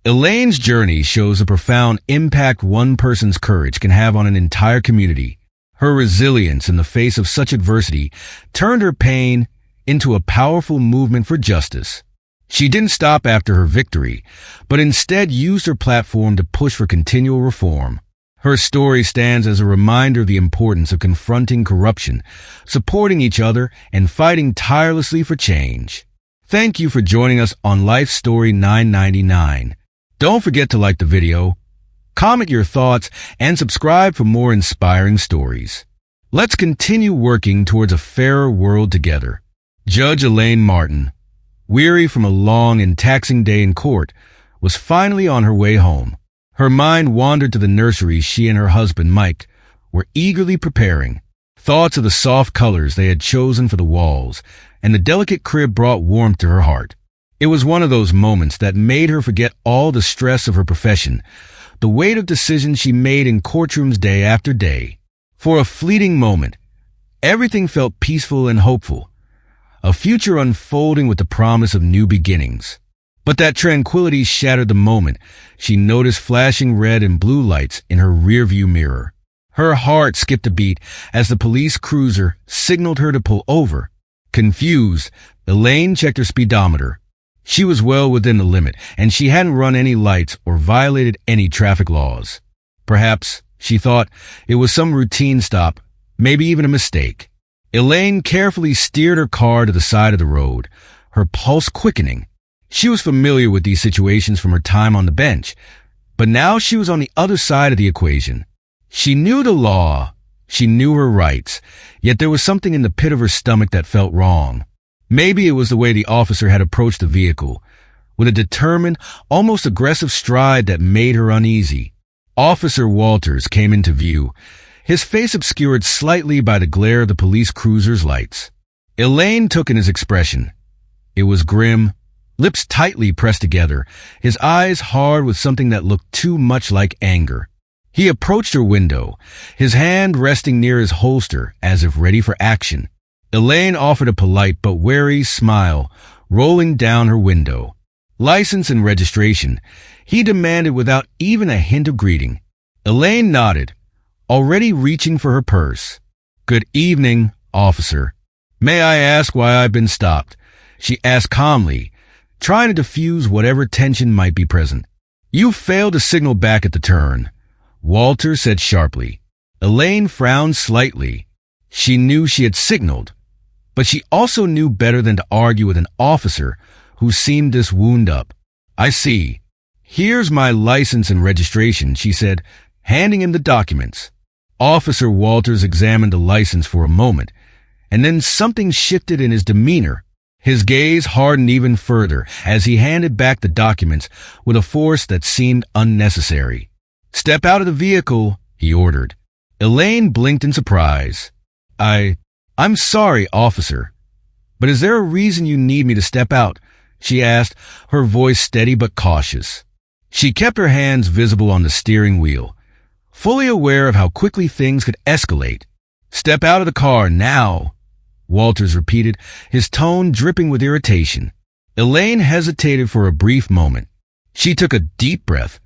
Elaine's journey shows the profound impact one person's courage can have on an entire community. Her resilience in the face of such adversity turned her pain into a powerful movement for justice. She didn't stop after her victory, but instead used her platform to push for continual reform. Her story stands as a reminder of the importance of confronting corruption, supporting each other, and fighting tirelessly for change. Thank you for joining us on Life Story 999. Don't forget to like the video, comment your thoughts, and subscribe for more inspiring stories. Let's continue working towards a fairer world together. Judge Elaine Martin, weary from a long and taxing day in court, was finally on her way home. Her mind wandered to the nursery she and her husband, Mike, were eagerly preparing. Thoughts of the soft colors they had chosen for the walls and the delicate crib brought warmth to her heart. It was one of those moments that made her forget all the stress of her profession, the weight of decisions she made in courtrooms day after day. For a fleeting moment, everything felt peaceful and hopeful, a future unfolding with the promise of new beginnings. But that tranquility shattered the moment she noticed flashing red and blue lights in her rearview mirror. Her heart skipped a beat as the police cruiser signaled her to pull over. Confused, Elaine checked her speedometer. She was well within the limit, and she hadn't run any lights or violated any traffic laws. Perhaps, she thought, it was some routine stop, maybe even a mistake. Elaine carefully steered her car to the side of the road, her pulse quickening. She was familiar with these situations from her time on the bench, but now she was on the other side of the equation. She knew the law, she knew her rights, yet there was something in the pit of her stomach that felt wrong. Maybe it was the way the officer had approached the vehicle, with a determined, almost aggressive stride that made her uneasy. Officer Walters came into view, his face obscured slightly by the glare of the police cruiser's lights. Elaine took in his expression. It was grim, lips tightly pressed together, his eyes hard with something that looked too much like anger. He approached her window, his hand resting near his holster as if ready for action. Elaine offered a polite but wary smile, rolling down her window. License and registration, he demanded without even a hint of greeting. Elaine nodded, already reaching for her purse. "Good evening, officer. May I ask why I've been stopped?" she asked calmly, trying to diffuse whatever tension might be present. "You failed to signal back at the turn," Walter said sharply. Elaine frowned slightly. She knew she had signaled, but she also knew better than to argue with an officer who seemed this wound up. "I see. Here's my license and registration," she said, handing him the documents. Officer Walters examined the license for a moment, and then something shifted in his demeanor. His gaze hardened even further as he handed back the documents with a force that seemed unnecessary. "Step out of the vehicle," he ordered. Elaine blinked in surprise. I'm sorry, officer, but is there a reason you need me to step out?" she asked, her voice steady but cautious. She kept her hands visible on the steering wheel, fully aware of how quickly things could escalate. "Step out of the car now," Walters repeated, his tone dripping with irritation. Elaine hesitated for a brief moment. She took a deep breath,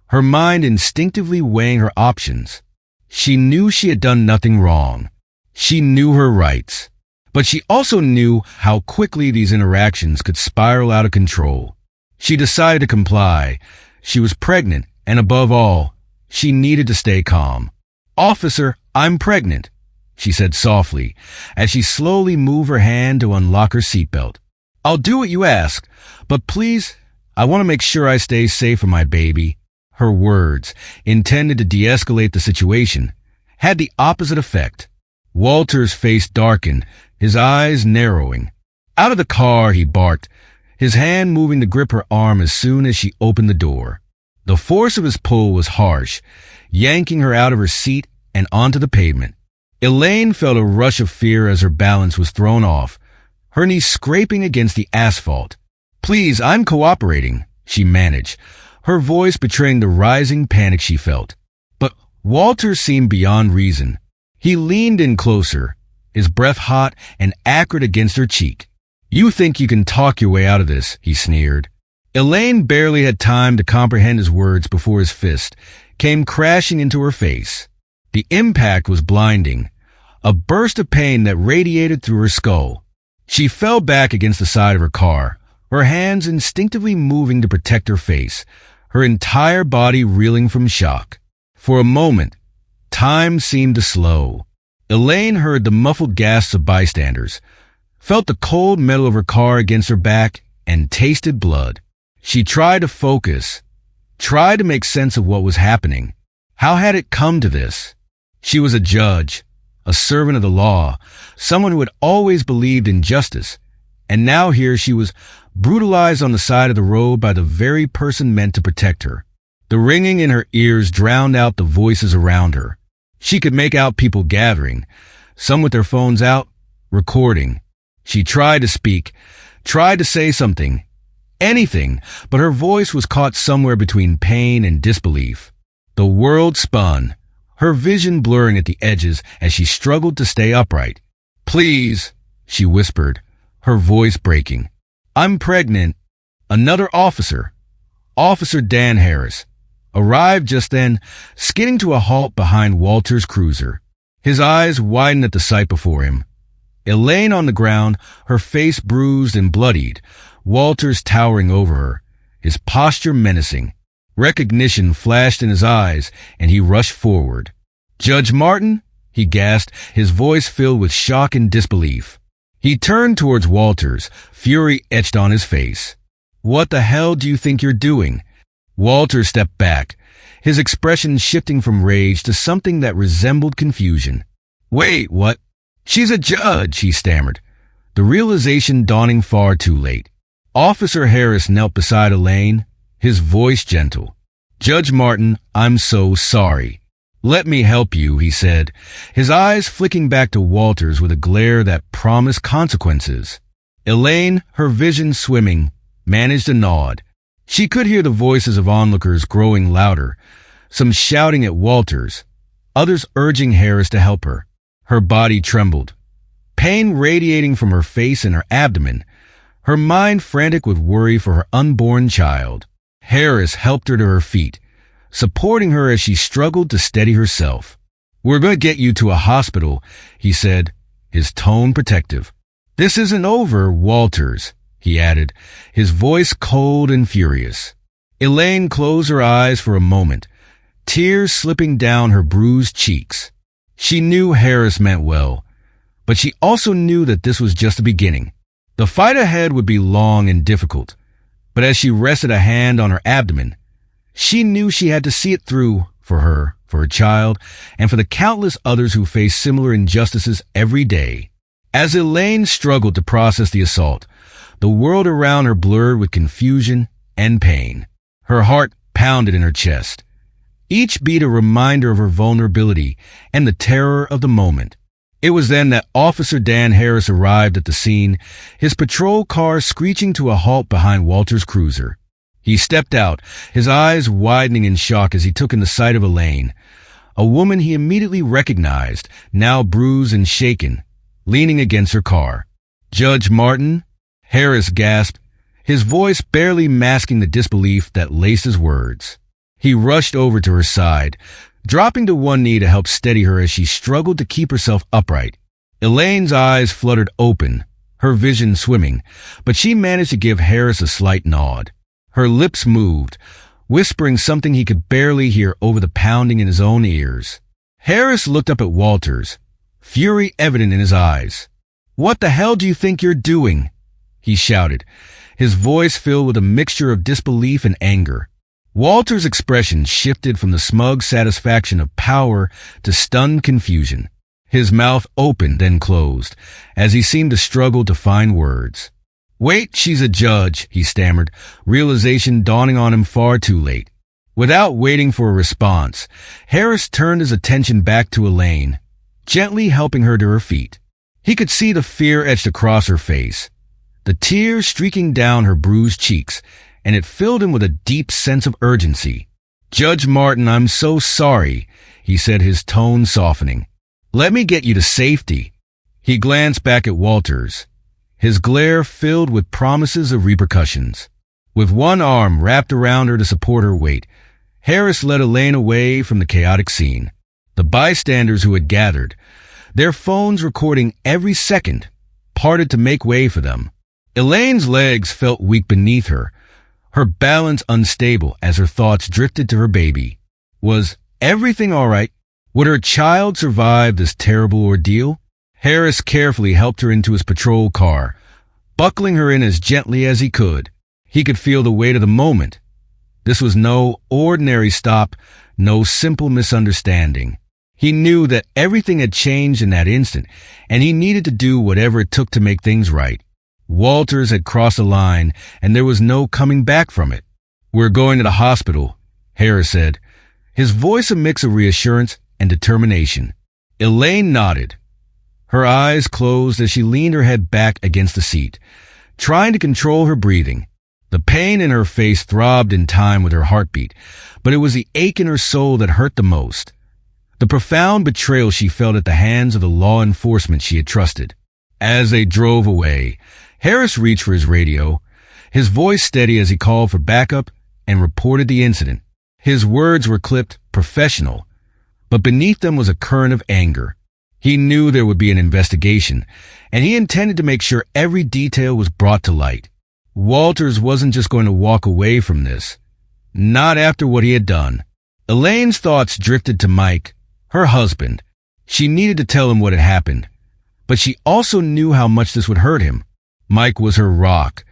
her mind instinctively weighing her options. She knew she had done nothing wrong. She knew her rights, but she also knew how quickly these interactions could spiral out of control. She decided to comply. She was pregnant, and above all, she needed to stay calm. "Officer, I'm pregnant," she said softly, as she slowly moved her hand to unlock her seatbelt. "I'll do what you ask, but please, I want to make sure I stay safe for my baby." Her words, intended to de-escalate the situation, had the opposite effect. Walter's face darkened, his eyes narrowing. "Out of the car," he barked, his hand moving to grip her arm as soon as she opened the door. The force of his pull was harsh, yanking her out of her seat and onto the pavement. Elaine felt a rush of fear as her balance was thrown off, her knees scraping against the asphalt. "Please, I'm cooperating," she managed, her voice betraying the rising panic she felt. But Walter seemed beyond reason. He leaned in closer, his breath hot and acrid against her cheek. "You think you can talk your way out of this," he sneered. Elaine barely had time to comprehend his words before his fist came crashing into her face. The impact was blinding, a burst of pain that radiated through her skull. She fell back against the side of her car, her hands instinctively moving to protect her face, her entire body reeling from shock. For a moment, time seemed to slow. Elaine heard the muffled gasps of bystanders, felt the cold metal of her car against her back, and tasted blood. She tried to focus, tried to make sense of what was happening. How had it come to this? She was a judge, a servant of the law, someone who had always believed in justice, and now here she was brutalized on the side of the road by the very person meant to protect her. The ringing in her ears drowned out the voices around her. She could make out people gathering, some with their phones out, recording. She tried to speak, tried to say something, anything, but her voice was caught somewhere between pain and disbelief. The world spun, her vision blurring at the edges as she struggled to stay upright. "Please," she whispered, her voice breaking. "I'm pregnant." Another officer, Officer Dan Harris, arrived just then, skidding to a halt behind Walter's cruiser. His eyes widened at the sight before him. Elaine on the ground, her face bruised and bloodied, Walters towering over her, his posture menacing. Recognition flashed in his eyes, and he rushed forward. "Judge Martin?" he gasped, his voice filled with shock and disbelief. He turned towards Walters, fury etched on his face. "What the hell do you think you're doing?" Walters stepped back, his expression shifting from rage to something that resembled confusion. "Wait, what?" "She's a judge," he stammered, the realization dawning far too late. Officer Harris knelt beside Elaine, his voice gentle. "Judge Martin, I'm so sorry." "Let me help you," he said, his eyes flicking back to Walters with a glare that promised consequences. Elaine, her vision swimming, managed a nod. She could hear the voices of onlookers growing louder, some shouting at Walters, others urging Harris to help her. Her body trembled, pain radiating from her face and her abdomen, her mind frantic with worry for her unborn child. Harris helped her to her feet, supporting her as she struggled to steady herself. "We're going to get you to a hospital," he said, his tone protective. "This isn't over, Walters," he added, his voice cold and furious. Elaine closed her eyes for a moment, tears slipping down her bruised cheeks. She knew Harris meant well, but she also knew that this was just the beginning. The fight ahead would be long and difficult, but as she rested a hand on her abdomen, she knew she had to see it through for her child, and for the countless others who face similar injustices every day. As Elaine struggled to process the assault, the world around her blurred with confusion and pain. Her heart pounded in her chest, each beat a reminder of her vulnerability and the terror of the moment. It was then that Officer Dan Harris arrived at the scene, his patrol car screeching to a halt behind Walter's cruiser. He stepped out, his eyes widening in shock as he took in the sight of Elaine, a woman he immediately recognized, now bruised and shaken, leaning against her car. "Judge Martin?" Harris gasped, his voice barely masking the disbelief that laced his words. He rushed over to her side, dropping to one knee to help steady her as she struggled to keep herself upright. Elaine's eyes fluttered open, her vision swimming, but she managed to give Harris a slight nod. Her lips moved, whispering something he could barely hear over the pounding in his own ears. Harris looked up at Walters, fury evident in his eyes. "What the hell do you think you're doing?" he shouted, his voice filled with a mixture of disbelief and anger. Walter's expression shifted from the smug satisfaction of power to stunned confusion. His mouth opened, then closed, as he seemed to struggle to find words. "Wait, she's a judge," he stammered, realization dawning on him far too late. Without waiting for a response, Harris turned his attention back to Elaine, gently helping her to her feet. He could see the fear etched across her face, the tears streaking down her bruised cheeks, and it filled him with a deep sense of urgency. "Judge Martin, I'm so sorry," he said, his tone softening. "Let me get you to safety." He glanced back at Walters, his glare filled with promises of repercussions. With one arm wrapped around her to support her weight, Harris led Elaine away from the chaotic scene. The bystanders who had gathered, their phones recording every second, parted to make way for them. Elaine's legs felt weak beneath her, her balance unstable as her thoughts drifted to her baby. Was everything all right? Would her child survive this terrible ordeal? Harris carefully helped her into his patrol car, buckling her in as gently as he could. He could feel the weight of the moment. This was no ordinary stop, no simple misunderstanding. He knew that everything had changed in that instant, and he needed to do whatever it took to make things right. Walters had crossed a line, and there was no coming back from it. "We're going to the hospital," Harris said, his voice a mix of reassurance and determination. Elaine nodded. Her eyes closed as she leaned her head back against the seat, trying to control her breathing. The pain in her face throbbed in time with her heartbeat, but it was the ache in her soul that hurt the most. The profound betrayal she felt at the hands of the law enforcement she had trusted. As they drove away, Harris reached for his radio, his voice steady as he called for backup and reported the incident. His words were clipped, professional, but beneath them was a current of anger. He knew there would be an investigation, and he intended to make sure every detail was brought to light. Walters wasn't just going to walk away from this, not after what he had done. Elaine's thoughts drifted to Mike, her husband. She needed to tell him what had happened, but she also knew how much this would hurt him. Mike was her rock,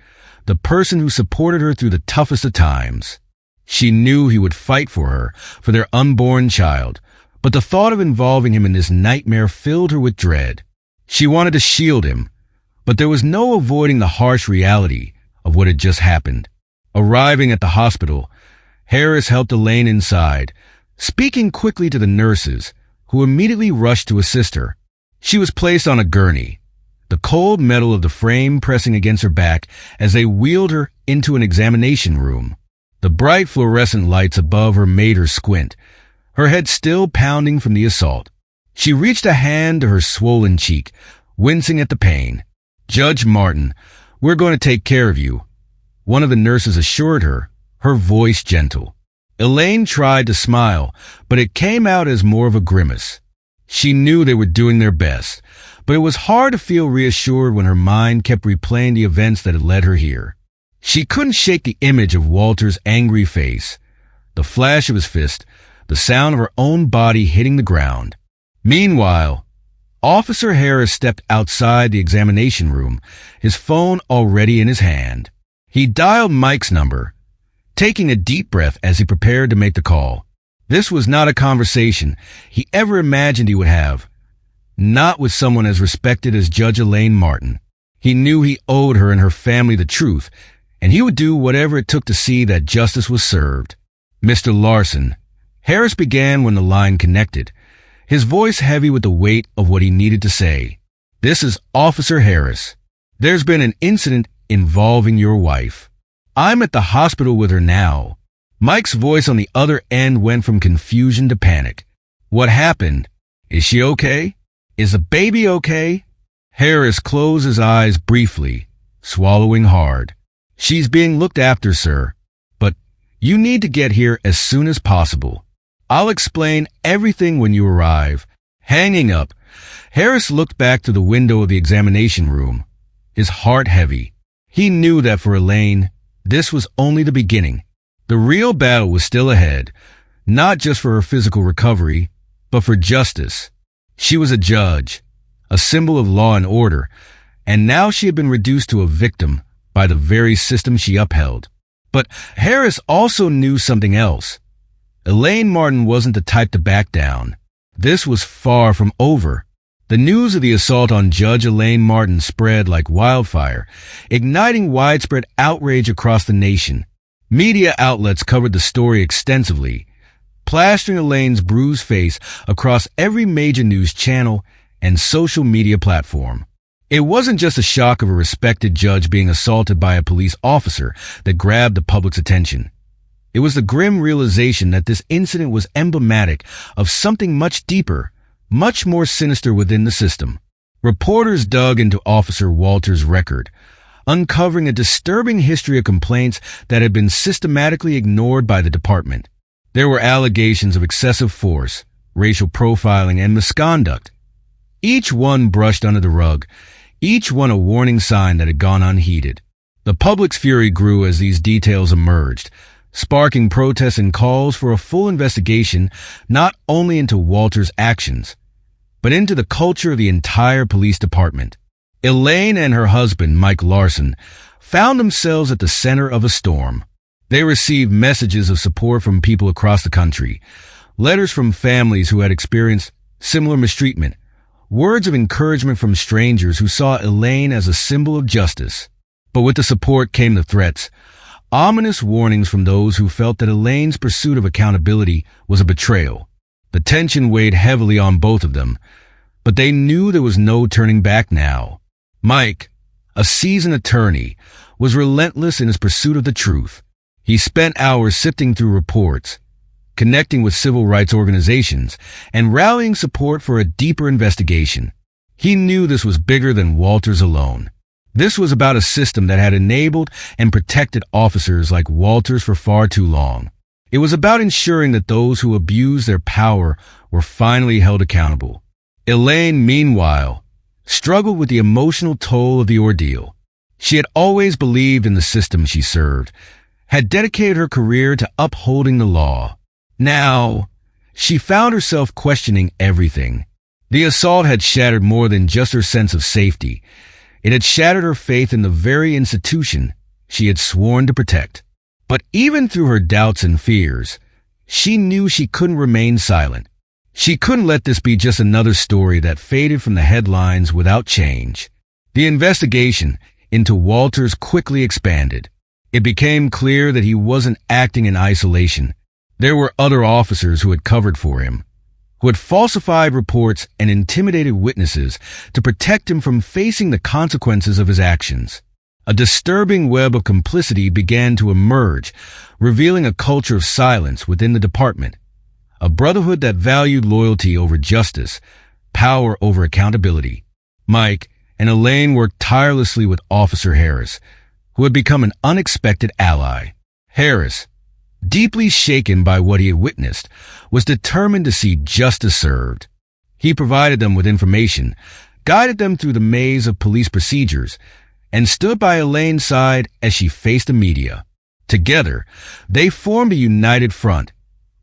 the person who supported her through the toughest of times. She knew he would fight for her, for their unborn child, but the thought of involving him in this nightmare filled her with dread. She wanted to shield him, but there was no avoiding the harsh reality of what had just happened. Arriving at the hospital, Harris helped Elaine inside, speaking quickly to the nurses, who immediately rushed to assist her. She was placed on a gurney, the cold metal of the frame pressing against her back as they wheeled her into an examination room. The bright fluorescent lights above her made her squint, her head still pounding from the assault. She reached a hand to her swollen cheek, wincing at the pain. "Judge Martin, we're going to take care of you," one of the nurses assured her, her voice gentle. Elaine tried to smile, but it came out as more of a grimace. She knew they were doing their best, but it was hard to feel reassured when her mind kept replaying the events that had led her here. She couldn't shake the image of Walter's angry face, the flash of his fist, the sound of her own body hitting the ground. Meanwhile, Officer Harris stepped outside the examination room, his phone already in his hand. He dialed Mike's number, taking a deep breath as he prepared to make the call. This was not a conversation he ever imagined he would have, not with someone as respected as Judge Elaine Martin. He knew he owed her and her family the truth, and he would do whatever it took to see that justice was served. "Mr. Larson," Harris began when the line connected, his voice heavy with the weight of what he needed to say. "This is Officer Harris. There's been an incident involving your wife. I'm at the hospital with her now." Mike's voice on the other end went from confusion to panic. "What happened? Is she okay? Is the baby okay?" Harris closed his eyes briefly, swallowing hard. "She's being looked after, sir, but you need to get here as soon as possible. I'll explain everything when you arrive." Hanging up, Harris looked back to the window of the examination room, his heart heavy. He knew that for Elaine, this was only the beginning. The real battle was still ahead, not just for her physical recovery, but for justice. She was a judge, a symbol of law and order, and now she had been reduced to a victim by the very system she upheld. But Harris also knew something else. Elaine Martin wasn't the type to back down. This was far from over. The news of the assault on Judge Elaine Martin spread like wildfire, igniting widespread outrage across the nation. Media outlets covered the story extensively, plastering Elaine's bruised face across every major news channel and social media platform. It wasn't just the shock of a respected judge being assaulted by a police officer that grabbed the public's attention. It was the grim realization that this incident was emblematic of something much deeper, much more sinister within the system. Reporters dug into Officer Walters' record, uncovering a disturbing history of complaints that had been systematically ignored by the department. There were allegations of excessive force, racial profiling, and misconduct, each one brushed under the rug, each one a warning sign that had gone unheeded. The public's fury grew as these details emerged, sparking protests and calls for a full investigation not only into Walter's actions, but into the culture of the entire police department. Elaine and her husband, Mike Larson, found themselves at the center of a storm. They received messages of support from people across the country, letters from families who had experienced similar mistreatment, words of encouragement from strangers who saw Elaine as a symbol of justice. But with the support came the threats, ominous warnings from those who felt that Elaine's pursuit of accountability was a betrayal. The tension weighed heavily on both of them, but they knew there was no turning back now. Mike, a seasoned attorney, was relentless in his pursuit of the truth. He spent hours sifting through reports, connecting with civil rights organizations, and rallying support for a deeper investigation. He knew this was bigger than Walters alone. This was about a system that had enabled and protected officers like Walters for far too long. It was about ensuring that those who abused their power were finally held accountable. Elaine, meanwhile, struggled with the emotional toll of the ordeal. She had always believed in the system she served, had dedicated her career to upholding the law. Now, she found herself questioning everything. The assault had shattered more than just her sense of safety. It had shattered her faith in the very institution she had sworn to protect. But even through her doubts and fears, she knew she couldn't remain silent. She couldn't let this be just another story that faded from the headlines without change. The investigation into Walters quickly expanded. It became clear that he wasn't acting in isolation. There were other officers who had covered for him, who had falsified reports and intimidated witnesses to protect him from facing the consequences of his actions. A disturbing web of complicity began to emerge, revealing a culture of silence within the department, a brotherhood that valued loyalty over justice, power over accountability. Mike and Elaine worked tirelessly with Officer Harris, who had become an unexpected ally. Harris, deeply shaken by what he had witnessed, was determined to see justice served. He provided them with information, guided them through the maze of police procedures, and stood by Elaine's side as she faced the media. Together, they formed a united front,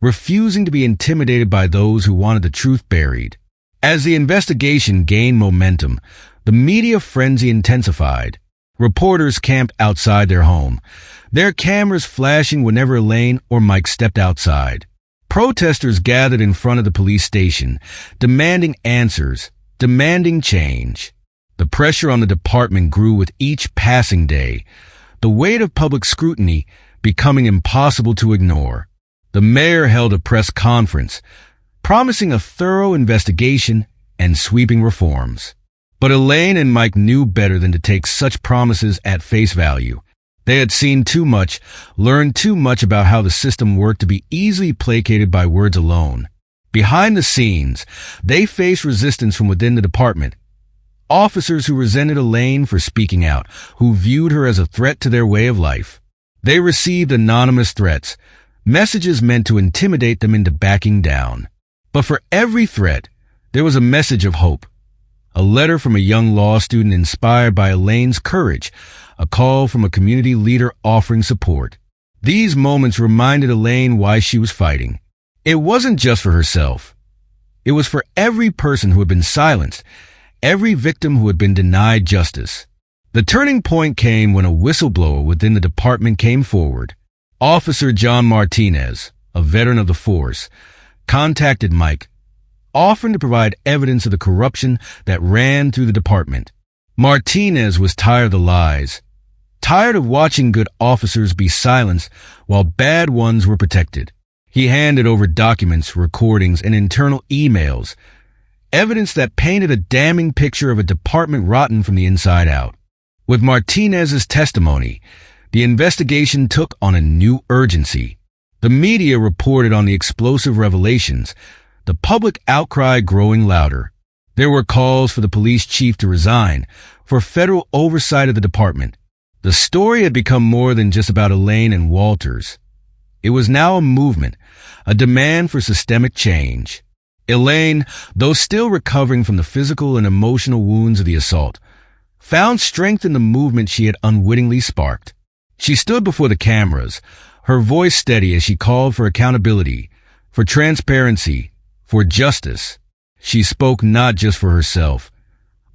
refusing to be intimidated by those who wanted the truth buried. As the investigation gained momentum, the media frenzy intensified. Reporters camped outside their home, their cameras flashing whenever Elaine or Mike stepped outside. Protesters gathered in front of the police station, demanding answers, demanding change. The pressure on the department grew with each passing day, the weight of public scrutiny becoming impossible to ignore. The mayor held a press conference, promising a thorough investigation and sweeping reforms. But Elaine and Mike knew better than to take such promises at face value. They had seen too much, learned too much about how the system worked to be easily placated by words alone. Behind the scenes, they faced resistance from within the department. Officers who resented Elaine for speaking out, who viewed her as a threat to their way of life. They received anonymous threats, messages meant to intimidate them into backing down. But for every threat, there was a message of hope. A letter from a young law student inspired by Elaine's courage, a call from a community leader offering support. These moments reminded Elaine why she was fighting. It wasn't just for herself. It was for every person who had been silenced, every victim who had been denied justice. The turning point came when a whistleblower within the department came forward. Officer John Martinez, a veteran of the force, contacted Mike, offering to provide evidence of the corruption that ran through the department. Martinez was tired of the lies, tired of watching good officers be silenced while bad ones were protected. He handed over documents, recordings, and internal emails, evidence that painted a damning picture of a department rotten from the inside out. With Martinez's testimony, the investigation took on a new urgency. The media reported on the explosive revelations, the public outcry growing louder. There were calls for the police chief to resign, for federal oversight of the department. The story had become more than just about Elaine and Walters. It was now a movement, a demand for systemic change. Elaine, though still recovering from the physical and emotional wounds of the assault, found strength in the movement she had unwittingly sparked. She stood before the cameras, her voice steady as she called for accountability, for transparency, for justice. She spoke not just for herself,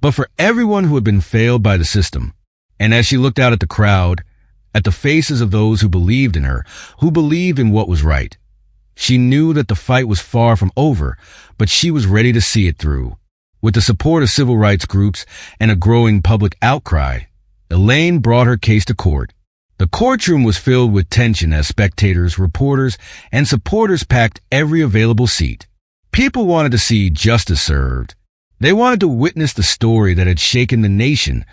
but for everyone who had been failed by the system. And as she looked out at the crowd, at the faces of those who believed in her, who believed in what was right, she knew that the fight was far from over, but she was ready to see it through. With the support of civil rights groups and a growing public outcry, Elaine brought her case to court. The courtroom was filled with tension as spectators, reporters, and supporters packed every available seat. People wanted to see justice served. They wanted to witness the story that had shaken the nation,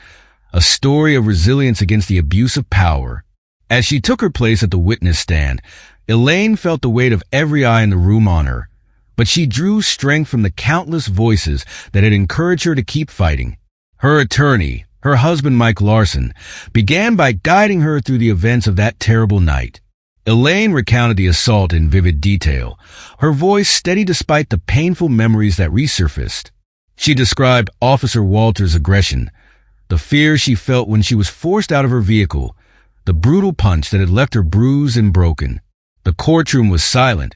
a story of resilience against the abuse of power. As she took her place at the witness stand, Elaine felt the weight of every eye in the room on her, but she drew strength from the countless voices that had encouraged her to keep fighting. Her attorney, her husband Mike Larson, began by guiding her through the events of that terrible night. Elaine recounted the assault in vivid detail, her voice steady despite the painful memories that resurfaced. She described Officer Walters' aggression, the fear she felt when she was forced out of her vehicle, the brutal punch that had left her bruised and broken. The courtroom was silent,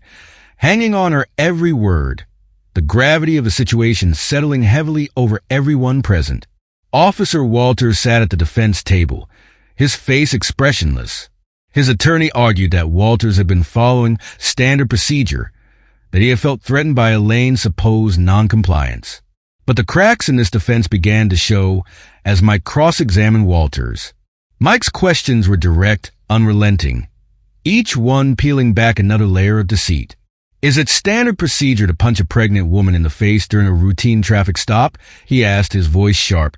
hanging on her every word, the gravity of the situation settling heavily over everyone present. Officer Walters sat at the defense table, his face expressionless. His attorney argued that Walters had been following standard procedure, that he had felt threatened by Elaine's supposed noncompliance. But the cracks in this defense began to show as Mike cross-examined Walters. Mike's questions were direct, unrelenting, each one peeling back another layer of deceit. "Is it standard procedure to punch a pregnant woman in the face during a routine traffic stop?" he asked, his voice sharp,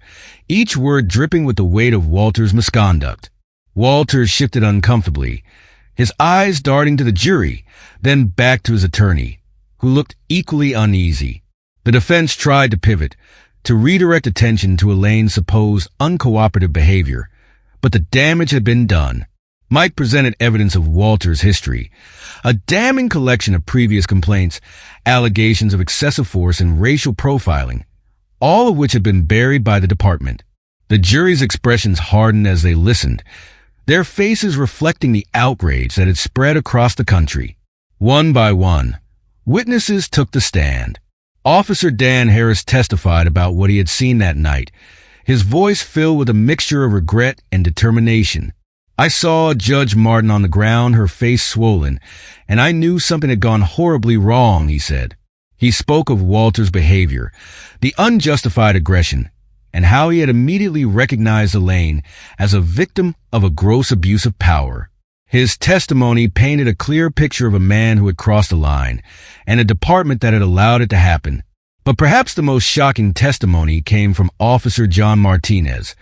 each word dripping with the weight of Walters' misconduct. Walters shifted uncomfortably, his eyes darting to the jury, then back to his attorney, who looked equally uneasy. The defense tried to pivot, to redirect attention to Elaine's supposed uncooperative behavior, but the damage had been done. Mike presented evidence of Walters' history, a damning collection of previous complaints, allegations of excessive force and racial profiling, all of which had been buried by the department. The jury's expressions hardened as they listened, their faces reflecting the outrage that had spread across the country. One by one, witnesses took the stand. Officer Dan Harris testified about what he had seen that night, his voice filled with a mixture of regret and determination. "I saw Judge Martin on the ground, her face swollen, and I knew something had gone horribly wrong," he said. He spoke of Walter's behavior, the unjustified aggression, and how he had immediately recognized Elaine as a victim of a gross abuse of power. His testimony painted a clear picture of a man who had crossed a line, and a department that had allowed it to happen. But perhaps the most shocking testimony came from Officer John Martinez,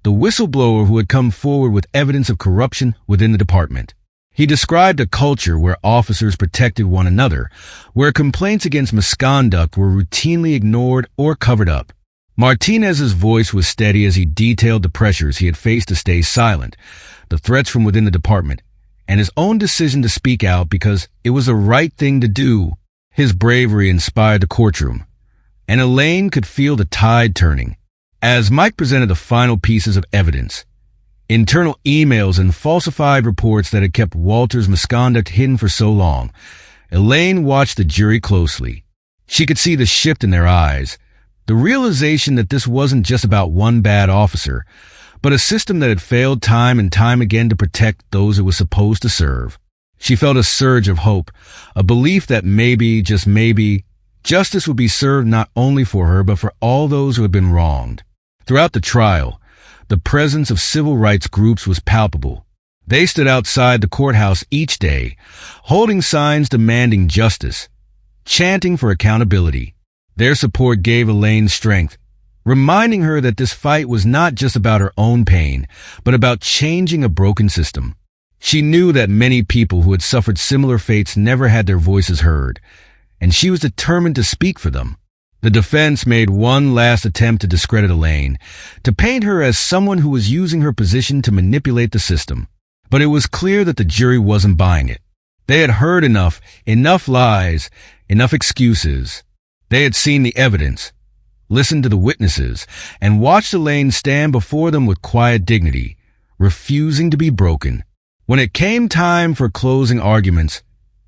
the whistleblower who had come forward with evidence of corruption within the department. He described a culture where officers protected one another, where complaints against misconduct were routinely ignored or covered up. Martinez's voice was steady as he detailed the pressures he had faced to stay silent, the threats from within the department, and his own decision to speak out because it was the right thing to do. His bravery inspired the courtroom, and Elaine could feel the tide turning. As Mike presented the final pieces of evidence, internal emails and falsified reports that had kept Walters' misconduct hidden for so long, Elaine watched the jury closely. She could see the shift in their eyes, the realization that this wasn't just about one bad officer, but a system that had failed time and time again to protect those it was supposed to serve. She felt a surge of hope, a belief that maybe, just maybe, justice would be served not only for her but for all those who had been wronged. Throughout the trial, the presence of civil rights groups was palpable. They stood outside the courthouse each day, holding signs demanding justice, chanting for accountability. Their support gave Elaine strength, reminding her that this fight was not just about her own pain, but about changing a broken system. She knew that many people who had suffered similar fates never had their voices heard, and she was determined to speak for them. The defense made one last attempt to discredit Elaine, to paint her as someone who was using her position to manipulate the system. But it was clear that the jury wasn't buying it. They had heard enough lies, enough excuses. They had seen the evidence, listened to the witnesses, and watched Elaine stand before them with quiet dignity, refusing to be broken. When it came time for closing arguments,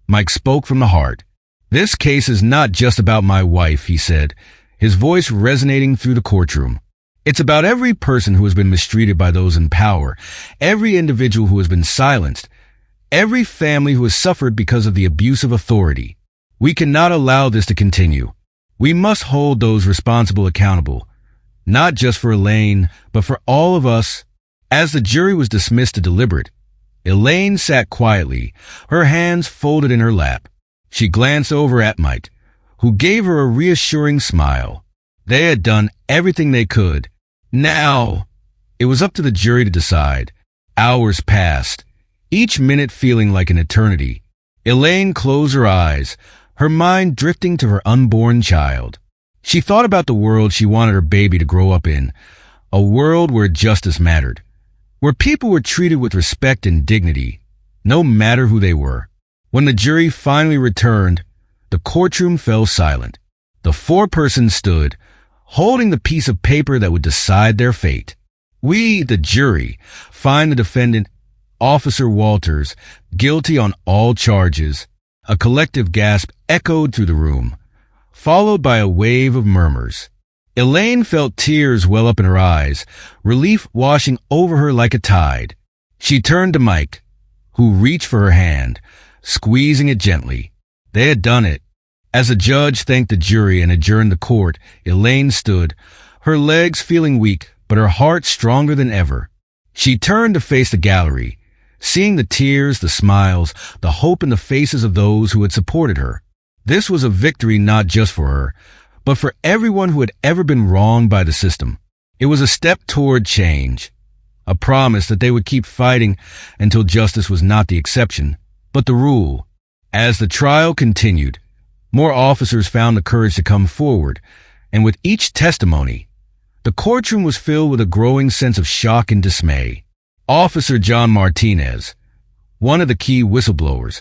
Mike spoke from the heart. "This case is not just about my wife," he said, his voice resonating through the courtroom. "It's about every person who has been mistreated by those in power, every individual who has been silenced, every family who has suffered because of the abuse of authority. We cannot allow this to continue. We must hold those responsible accountable, not just for Elaine, but for all of us." As the jury was dismissed to deliberate, Elaine sat quietly, her hands folded in her lap. She glanced over at Mike, who gave her a reassuring smile. They had done everything they could. Now, it was up to the jury to decide. Hours passed, each minute feeling like an eternity. Elaine closed her eyes, her mind drifting to her unborn child. She thought about the world she wanted her baby to grow up in, a world where justice mattered, where people were treated with respect and dignity, no matter who they were. When the jury finally returned, the courtroom fell silent. The four persons stood, holding the piece of paper that would decide their fate. "We, the jury, find the defendant, Officer Walters, guilty on all charges." A collective gasp echoed through the room, followed by a wave of murmurs. Elaine felt tears well up in her eyes, relief washing over her like a tide. She turned to Mike, who reached for her hand, squeezing it gently. They had done it. As the judge thanked the jury and adjourned the court, Elaine stood, her legs feeling weak, but her heart stronger than ever. She turned to face the gallery, seeing the tears, the smiles, the hope in the faces of those who had supported her. This was a victory not just for her, but for everyone who had ever been wronged by the system. It was a step toward change, a promise that they would keep fighting until justice was not the exception, but the rule. As the trial continued, more officers found the courage to come forward, and with each testimony, the courtroom was filled with a growing sense of shock and dismay. Officer John Martinez, one of the key whistleblowers,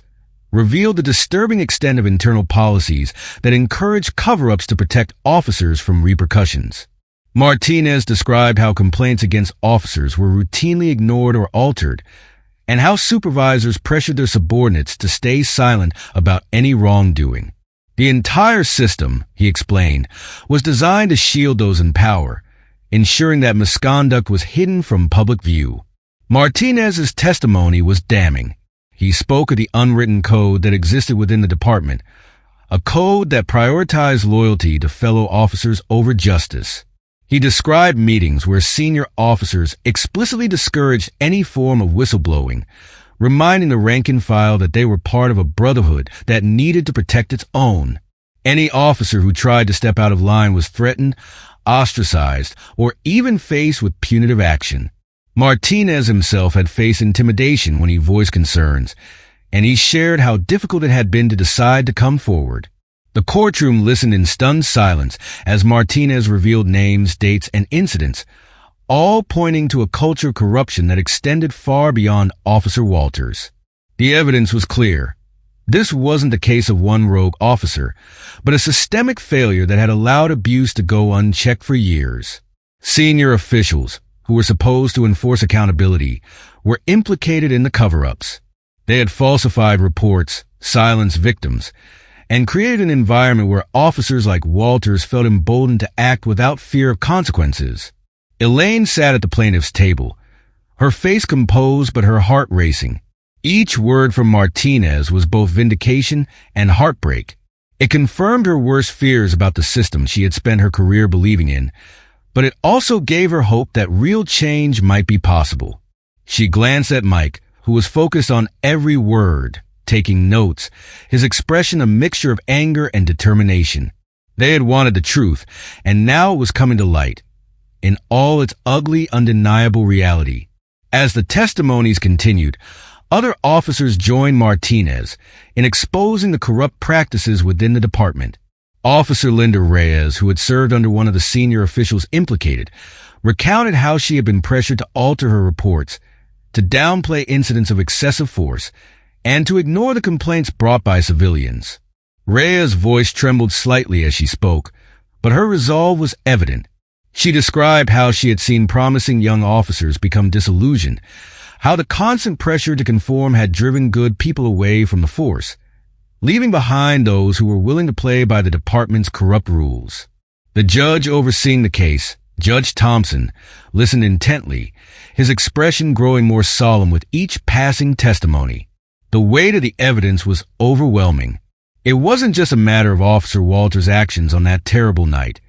revealed the disturbing extent of internal policies that encourage cover-ups to protect officers from repercussions. Martinez described how complaints against officers were routinely ignored or altered, and how supervisors pressured their subordinates to stay silent about any wrongdoing. The entire system, he explained, was designed to shield those in power, ensuring that misconduct was hidden from public view. Martinez's testimony was damning. He spoke of the unwritten code that existed within the department, a code that prioritized loyalty to fellow officers over justice. He described meetings where senior officers explicitly discouraged any form of whistleblowing, reminding the rank and file that they were part of a brotherhood that needed to protect its own. Any officer who tried to step out of line was threatened, ostracized, or even faced with punitive action. Martinez himself had faced intimidation when he voiced concerns, and he shared how difficult it had been to decide to come forward. The courtroom listened in stunned silence as Martinez revealed names, dates, and incidents, all pointing to a culture of corruption that extended far beyond Officer Walters. The evidence was clear. This wasn't the case of one rogue officer, but a systemic failure that had allowed abuse to go unchecked for years. Senior officials, who were supposed to enforce accountability, were implicated in the cover-ups. They had falsified reports, silenced victims, and created an environment where officers like Walters felt emboldened to act without fear of consequences. Elaine sat at the plaintiff's table, her face composed but her heart racing. Each word from Martinez was both vindication and heartbreak. It confirmed her worst fears about the system she had spent her career believing in, but it also gave her hope that real change might be possible. She glanced at Mike, who was focused on every word, taking notes, his expression a mixture of anger and determination. They had wanted the truth, and now it was coming to light, in all its ugly, undeniable reality. As the testimonies continued, other officers joined Martinez in exposing the corrupt practices within the department. Officer Linda Reyes, who had served under one of the senior officials implicated, recounted how she had been pressured to alter her reports, to downplay incidents of excessive force, and to ignore the complaints brought by civilians. Reyes' voice trembled slightly as she spoke, but her resolve was evident. She described how she had seen promising young officers become disillusioned, how the constant pressure to conform had driven good people away from the force, leaving behind those who were willing to play by the department's corrupt rules. The judge overseeing the case, Judge Thompson, listened intently, his expression growing more solemn with each passing testimony. The weight of the evidence was overwhelming. It wasn't just a matter of Officer Walter's actions on that terrible night.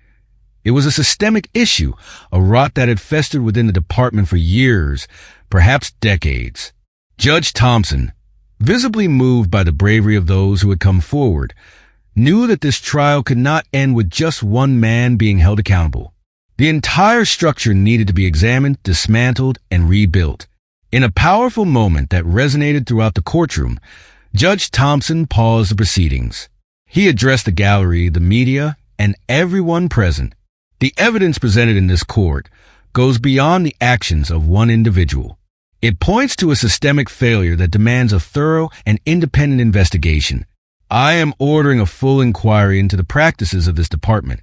It was a systemic issue, a rot that had festered within the department for years, perhaps decades. Judge Thompson, visibly moved by the bravery of those who had come forward, knew that this trial could not end with just one man being held accountable. The entire structure needed to be examined, dismantled, and rebuilt. In a powerful moment that resonated throughout the courtroom, Judge Thompson paused the proceedings. He addressed the gallery, the media, and everyone present. The evidence presented in this court goes beyond the actions of one individual. It points to a systemic failure that demands a thorough and independent investigation. I am ordering a full inquiry into the practices of this department,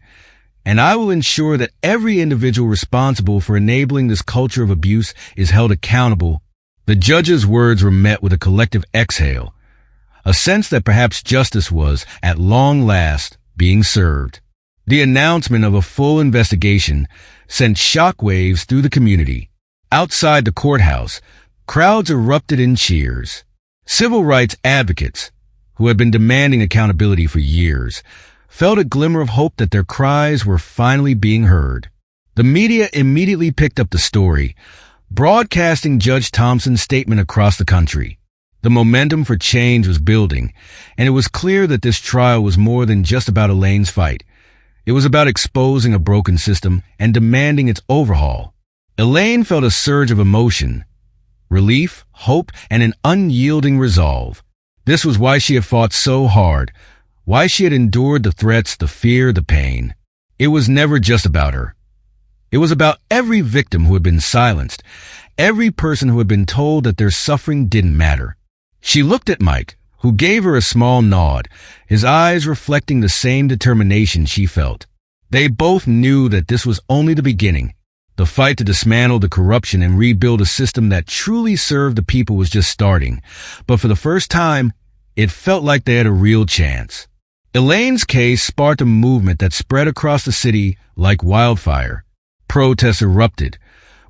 and I will ensure that every individual responsible for enabling this culture of abuse is held accountable. The judge's words were met with a collective exhale, a sense that perhaps justice was, at long last, being served. The announcement of a full investigation sent shockwaves through the community. Outside the courthouse, crowds erupted in cheers. Civil rights advocates, who had been demanding accountability for years, felt a glimmer of hope that their cries were finally being heard. The media immediately picked up the story, broadcasting Judge Thompson's statement across the country. The momentum for change was building, and it was clear that this trial was more than just about Elaine's fight. It was about exposing a broken system and demanding its overhaul. Elaine felt a surge of emotion, relief, hope, and an unyielding resolve. This was why she had fought so hard, why she had endured the threats, the fear, the pain. It was never just about her. It was about every victim who had been silenced, every person who had been told that their suffering didn't matter. She looked at Mike, who gave her a small nod, his eyes reflecting the same determination she felt. They both knew that this was only the beginning. The fight to dismantle the corruption and rebuild a system that truly served the people was just starting, but for the first time, it felt like they had a real chance. Elaine's case sparked a movement that spread across the city like wildfire. Protests erupted,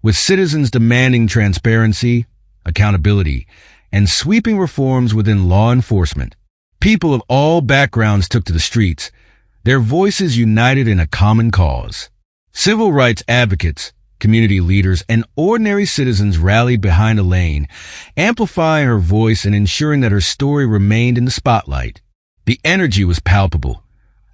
with citizens demanding transparency, accountability, and sweeping reforms within law enforcement. People of all backgrounds took to the streets, their voices united in a common cause. Civil rights advocates, community leaders, and ordinary citizens rallied behind Elaine, amplifying her voice and ensuring that her story remained in the spotlight. The energy was palpable,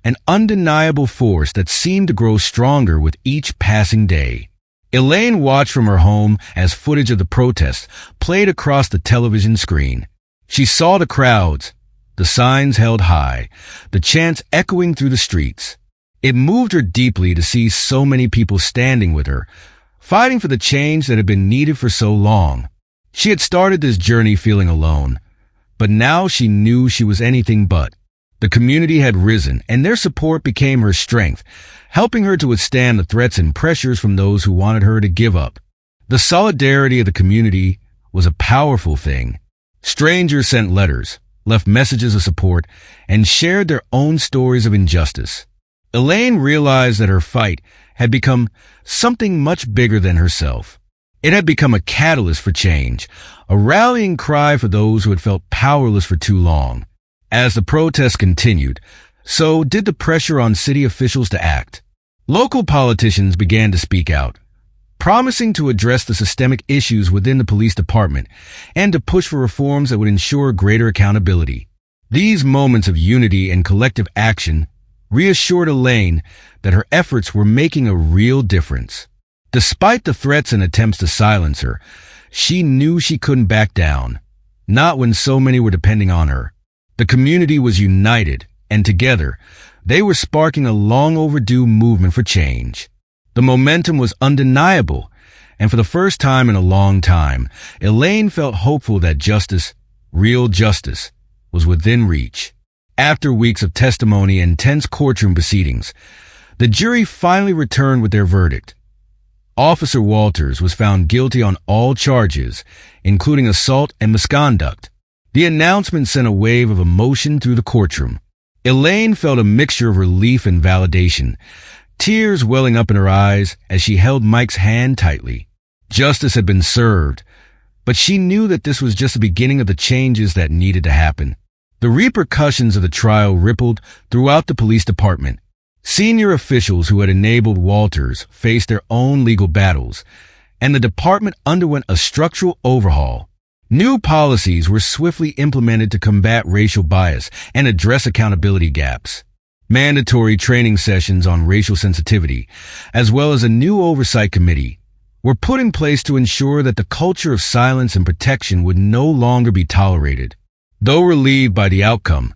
an undeniable force that seemed to grow stronger with each passing day. Elaine watched from her home as footage of the protests played across the television screen. She saw the crowds, the signs held high, the chants echoing through the streets. It moved her deeply to see so many people standing with her, fighting for the change that had been needed for so long. She had started this journey feeling alone, but now she knew she was anything but. The community had risen, and their support became her strength, helping her to withstand the threats and pressures from those who wanted her to give up. The solidarity of the community was a powerful thing. Strangers sent letters, left messages of support, and shared their own stories of injustice. Elaine realized that her fight had become something much bigger than herself. It had become a catalyst for change, a rallying cry for those who had felt powerless for too long. As the protests continued, so did the pressure on city officials to act. Local politicians began to speak out, promising to address the systemic issues within the police department and to push for reforms that would ensure greater accountability. These moments of unity and collective action reassured Elaine that her efforts were making a real difference. Despite the threats and attempts to silence her, she knew she couldn't back down, not when so many were depending on her. The community was united, and together, they were sparking a long overdue movement for change. The momentum was undeniable, and for the first time in a long time, Elaine felt hopeful that justice, real justice, was within reach. After weeks of testimony and tense courtroom proceedings, the jury finally returned with their verdict. Officer Walters was found guilty on all charges, including assault and misconduct. The announcement sent a wave of emotion through the courtroom. Elaine felt a mixture of relief and validation, tears welling up in her eyes as she held Mike's hand tightly. Justice had been served, but she knew that this was just the beginning of the changes that needed to happen. The repercussions of the trial rippled throughout the police department. Senior officials who had enabled Walters faced their own legal battles, and the department underwent a structural overhaul. New policies were swiftly implemented to combat racial bias and address accountability gaps. Mandatory training sessions on racial sensitivity, as well as a new oversight committee, were put in place to ensure that the culture of silence and protection would no longer be tolerated. Though relieved by the outcome,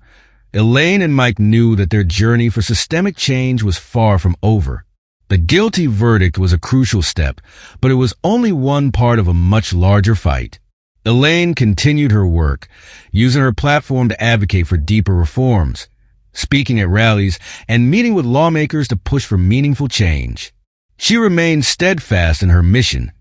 Elaine and Mike knew that their journey for systemic change was far from over. The guilty verdict was a crucial step, but it was only one part of a much larger fight. Elaine continued her work, using her platform to advocate for deeper reforms, speaking at rallies, and meeting with lawmakers to push for meaningful change. She remained steadfast in her mission,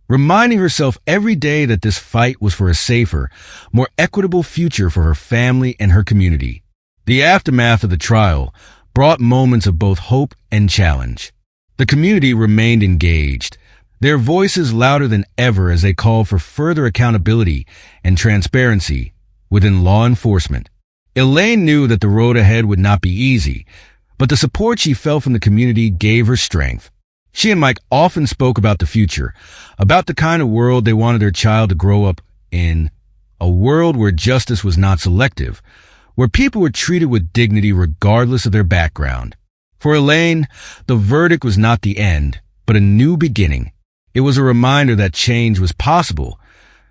reminding herself every day that this fight was for a safer, more equitable future for her family and her community. The aftermath of the trial brought moments of both hope and challenge. The community remained engaged, their voices louder than ever as they called for further accountability and transparency within law enforcement. Elaine knew that the road ahead would not be easy, but the support she felt from the community gave her strength. She and Mike often spoke about the future, about the kind of world they wanted their child to grow up in, a world where justice was not selective, where people were treated with dignity regardless of their background. For Elaine, the verdict was not the end, but a new beginning. It was a reminder that change was possible,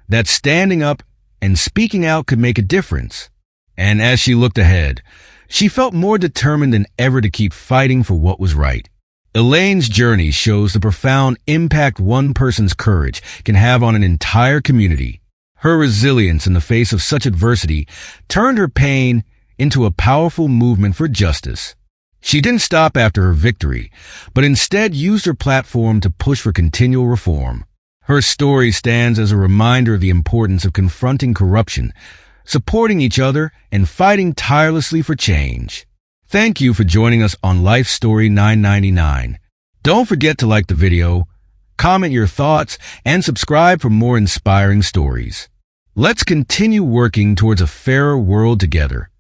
that standing up and speaking out could make a difference. And as she looked ahead, she felt more determined than ever to keep fighting for what was right. Elaine's journey shows the profound impact one person's courage can have on an entire community. Her resilience in the face of such adversity turned her pain into a powerful movement for justice. She didn't stop after her victory, but instead used her platform to push for continual reform. Her story stands as a reminder of the importance of confronting corruption, supporting each other, and fighting tirelessly for change. Thank you for joining us on Life Story 999. Don't forget to like the video, comment your thoughts, and subscribe for more inspiring stories. Let's continue working towards a fairer world together.